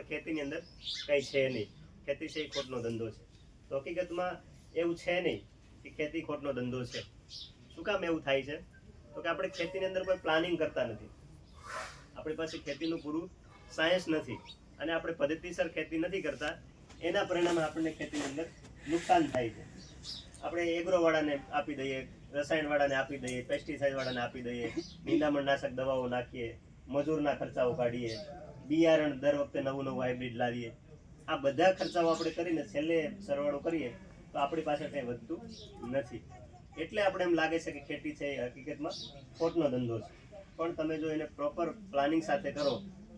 ખેતીની અંદર કંઈ છે નહીં, ખેતી છે એ ખોટનો ધંધો છે. તો હકીકતમાં એવું છે નહીં કે ખેતી ખોટનો ધંધો છે. શું કામ એવું થાય છે? તો કે આપણે ખેતીની અંદર કોઈ પ્લાનિંગ કરતા નથી, આપણી પાસે ખેતીનું પૂરું સાયન્સ નથી, અને આપણે પદ્ધતિસર ખેતી નથી કરતા. એના પરિણામે આપણને ખેતીની અંદર નુકસાન થાય છે. આપણે એગ્રોવાળાને આપી દઈએ, રસાયણવાળાને આપી દઈએ, પેસ્ટિસાઇડવાળાને આપી દઈએ, નિંદામણ નાશક દવાઓ નાખીએ, મજૂરના ખર્ચાઓ કાઢીએ, બિયારણ દર વખતે નવું નવું હાઇબ્રિડ લાવીએ. આ બધા ખર્ચાઓ આપણે કરીને છેલ્લે સરવાળો કરીએ તો આપણી પાસે કંઈ વધતું નથી. એટલે આપણે એમ લાગે છે કે ખેતી છે એ હકીકતમાં ખોટનો ધંધો છે. પણ તમે જો એને પ્રોપર પ્લાનિંગ સાથે કરો,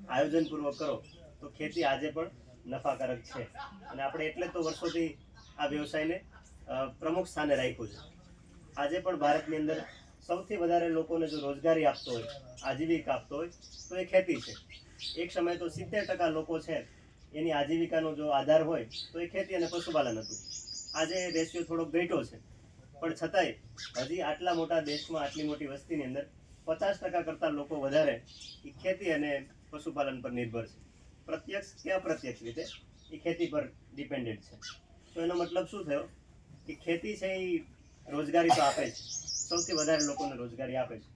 આયોજનપૂર્વક કરો, તો ખેતી આજે પણ નફાકારક છે. અને આપણે એટલે તો વર્ષોથી આ વ્યવસાયને પ્રમુખ સ્થાને રાખ્યું છે. આજે પણ ભારતની અંદર સૌથી વધારે લોકોને જો રોજગારી આપતો હોય, આજીવિકા આપતો હોય, તો એ ખેતી છે. એક સમયે તો 70% લોકો છે એની આજીવિકાનો જો આધાર હોય તો એ ખેતી અને પશુપાલન હતું. આજે રેશિયો થોડો ઘટ્યો છે, પણ છતાંય હજી આટલા મોટા દેશમાં, આટલી મોટી વસ્તીની અંદર 50% કરતાં લોકો વધારે એ ખેતી અને પશુપાલન પર નિર્ભર છે. પ્રત્યક્ષ કે અપ્રત્યક્ષ રીતે એ ખેતી પર ડિપેન્ડન્ટ છે. તો એનો મતલબ શું થયો કે ખેતી છે એ રોજગારી તો આપે છે, સૌથી વધારે લોકોને રોજગારી આપે છે.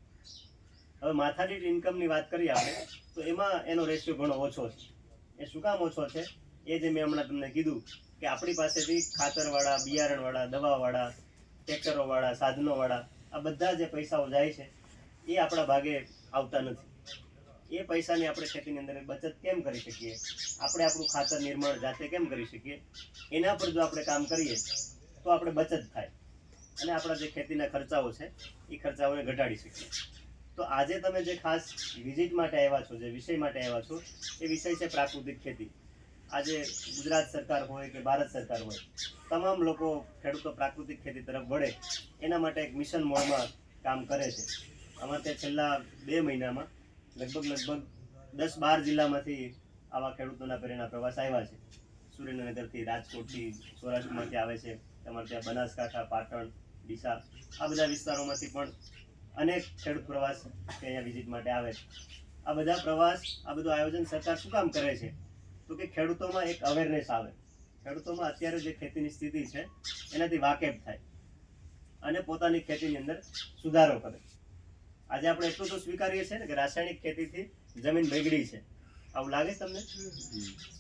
હવે માથાદીઠ ઇન્કમની વાત કરીએ આપણે, તો એમાં એનો રેશિયો ઘણો ઓછો છે. એ શું કામ ઓછો છે? એ જે મેં હમણાં તમને કીધું કે આપણી પાસેથી ખાતરવાળા, બિયારણવાળા, દવાવાળા, ટ્રેક્ટરોવાળા, સાધનોવાળા આ બધા જે પૈસાઓ જાય છે એ આપણા ભાગે આવતા નથી. એ પૈસાની આપણે ખેતીની અંદર બચત કેમ કરી શકીએ, આપણે આપણું ખાતર નિર્માણ જાતે કેમ કરી શકીએ, એના પર જો આપણે કામ કરીએ તો આપણે બચત થાય અને આપણા જે ખેતીના ખર્ચાઓ છે એ ખર્ચાઓને ઘટાડી શકીએ. તો આજે તમે જે ખાસ વિઝિટ માટે આવ્યા છો, જે વિષય માટે આવ્યા છો, એ વિષય છે પ્રાકૃતિક ખેતી. આજે ગુજરાત સરકાર હોય કે ભારત સરકાર હોય, તમામ લોકો ખેડૂતો પ્રાકૃતિક ખેતી તરફ વળે એના માટે એક મિશન મોડમાં કામ કરે છે. આમાં તે છેલ્લા 2 મહિનામાં લગભગ 10-12 જિલ્લામાંથી આવા ખેડૂતોના પ્રેરણા પ્રવાસ આવ્યા છે. સુરેન્દ્રનગરથી, રાજકોટથી, સૌરાષ્ટ્રમાંથી આવે છે, તમારે ત્યાં બનાસકાંઠા, પાટણ, ડીસા, આ બધા વિસ્તારોમાંથી પણ અનેક ખેડૂત પ્રવાસ અહીંયા વિઝિટ માટે આવે છે. આ બધા પ્રવાસ, આ બધું આયોજન સરકાર શું કામ કરે છે? તો કે ખેડૂતોમાં એક અવેરનેસ આવે, ખેડૂતોમાં અત્યારે જે ખેતીની સ્થિતિ છે એનાથી વાકેફ થાય અને પોતાની ખેતીની અંદર સુધારો કરે. આજે આપણે એટલું તો સ્વીકારીએ છીએ ને કે રાસાયણિક ખેતીથી જમીન બગડી છે. આવું લાગે તમને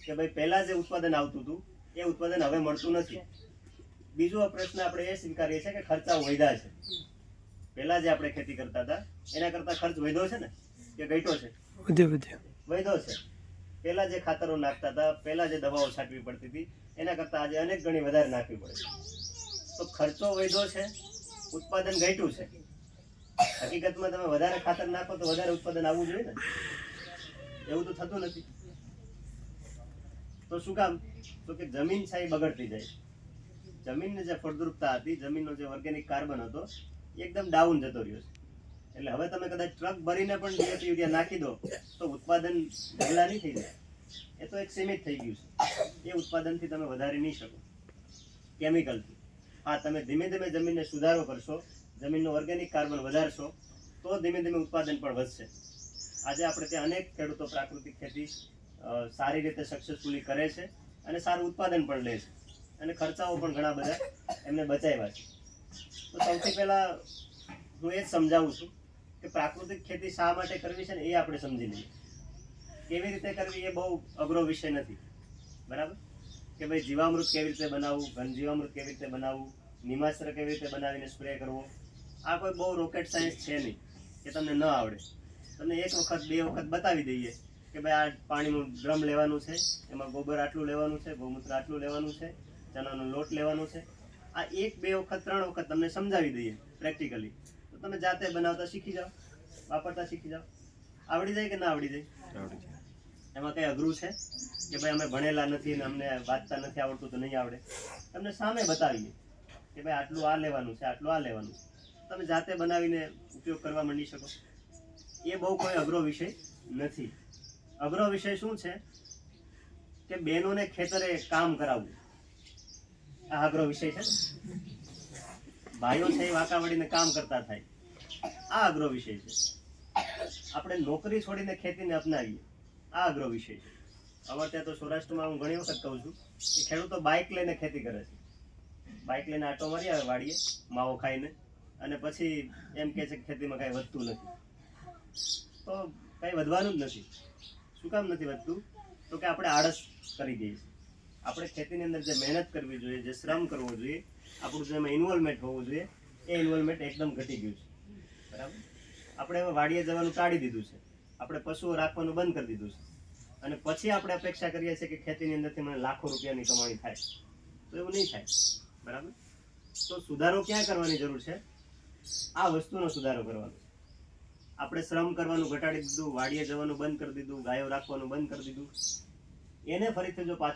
કે ભાઈ પહેલા જે ઉત્પાદન આવતું હતું એ ઉત્પાદન હવે મળતું નથી? બીજો પ્રશ્ન આપણે એ સ્વીકારીએ છીએ કે ખર્ચાઓ વધ્યા છે. પહેલા જે આપણે ખેતી કરતા હતા એના કરતાં ખર્ચ વધ્યો છે ને કે ઘટ્યો છે? વધ્યો છે. પહેલા જે ખાતરો નાખતા હતા, પહેલા જે દવાઓ છાંટવી પડતી હતી, એના કરતાં આજે અનેક ગણી વધારે નાખવી પડે છે. તો ખર્ચો વધ્યો છે, ઉત્પાદન ઘટ્યું છે. હકીકતમાં તમે વધારે ખાતર નાખો તો વધારે ઉત્પાદન આવવું જોઈએ ને? એવું તો થતું નથી. તો શું કામ? તો કે જમીન છે એ બગડતી જાય. જમીનની જે ફળદ્રુપતા હતી, જમીનનો જે ઓર્ગેનિક કાર્બન હતો એ એકદમ ડાઉન જતો રહ્યો છે. એટલે હવે તમે કદાચ ટ્રક ભરીને પણ ડીએપી યુરિયા નાખી દો તો ઉત્પાદન ઢગલા નહીં થઈ જાય. એ તો એક સીમિત થઈ ગયું છે. એ ઉત્પાદનથી તમે વધારી નહીં શકો કેમિકલથી. હા, તમે ધીમે ધીમે જમીનને સુધારો કરશો, જમીનનો ઓર્ગેનિક કાર્બન વધારશો તો ધીમે ધીમે ઉત્પાદન પણ વધશે. આજે આપણે ત્યાં અનેક ખેડૂતો પ્રાકૃતિક ખેતી સારી રીતે સક્સેસફુલી કરે છે અને સારું ઉત્પાદન પણ લે છે અને ખર્ચાઓ પણ ઘણા બધા એમને બચાવ્યા છે. તો સૌથી પહેલા હું એ જ સમજાવું છું કે પ્રાકૃતિક ખેતી શા માટે કરવી છે ને એ આપણે સમજી લઈએ. કેવી રીતે કરવી એ બહુ અઘરો વિષય નથી, બરાબર? કે ભાઈ જીવામૃત કેવી રીતે બનાવવું, ઘન જીવામૃત કેવી રીતે બનાવવું, નિમાસ્ત્ર કેવી રીતે બનાવીને સ્પ્રે કરવો, આ કોઈ બહુ રોકેટ સાયન્સ છે નહીં કે તમને ન આવડે. તમને 1 વખત 2 વખત બતાવી દઈએ કે ભાઈ આ પાણીનું ડ્રમ લેવાનું છે, એમાં ગોબર આટલું લેવાનું છે, ગૌમૂત્ર આટલું લેવાનું છે, ચણાનો લોટ લેવાનો છે. આ 1, 2 વખત 3 વખત તમને સમજાવી દઈએ પ્રેક્ટિકલી, તો તમે જાતે બનાવતા શીખી જાઓ, વાપરતા શીખી જાઓ. આવડી જાય કે ના આવડી જાય? એમાં કંઈ અઘરું છે કે ભાઈ અમે ભણેલા નથી ને અમને વાંચતા નથી આવડતું તો નહીં આવડે? તમને સામે બતાવીએ કે ભાઈ આટલું આ લેવાનું છે, આટલું આ લેવાનું છે, તમે જાતે બનાવીને ઉપયોગ કરવા માંડી શકો. એ બહુ કોઈ અઘરો વિષય નથી. અઘરો વિષય શું છે કે બહેનોને ખેતરે કામ કરાવવું, આ અઘરો વિષય છે. ભાઈઓ છે એ વાંકા વળીને કામ કરતા થાય, આ અઘરો વિષય છે. આપણે નોકરી છોડીને ખેતીને અપનાવીએ, આ અઘરો વિષય છે. અમારે ત્યાં તો સૌરાષ્ટ્રમાં હું ઘણી વખત કહું છું કે ખેડૂતો બાઇક લઈને ખેતી કરે છે. બાઇક લઈને આટો મારી આવે વાડીએ માવો ખાઈને, અને પછી એમ કહે છે કે ખેતીમાં કાંઈ વધતું નથી. તો કંઈ વધવાનું જ નથી. શું કામ નથી વધતું? તો કે આપણે આળસ કરી દઈએ છીએ. આપણે ખેતીની અંદર જે મહેનત કરવી જોઈએ, જે શ્રમ કરવો જોઈએ, આપણું જે એમાં ઇન્વોલ્વમેન્ટ હોવું જોઈએ, એ ઇન્વોલ્વમેન્ટ એકદમ ઘટી ગયું છે. બરાબર? આપણે હવે વાડીએ જવાનું ટાળી દીધું છે. આપણે પશુઓ રાખવાનું બંધ કરી દીધું છે. અને પછી આપણે અપેક્ષા કરીએ છીએ કે ખેતીની અંદરથી મને લાખો રૂપિયાની કમાણી થાય. તો એવું નહીં થાય. બરાબર? તો સુધારો ક્યાં કરવાની જરૂર છે? આ વસ્તુનો સુધારો કરવાનો. આપણે શ્રમ કરવાનું ઘટાડી દીધું, વાડીએ જવાનું બંધ કરી દીધું, ગાયો રાખવાનું બંધ કરી દીધું. એને ફરીથી જો પાછું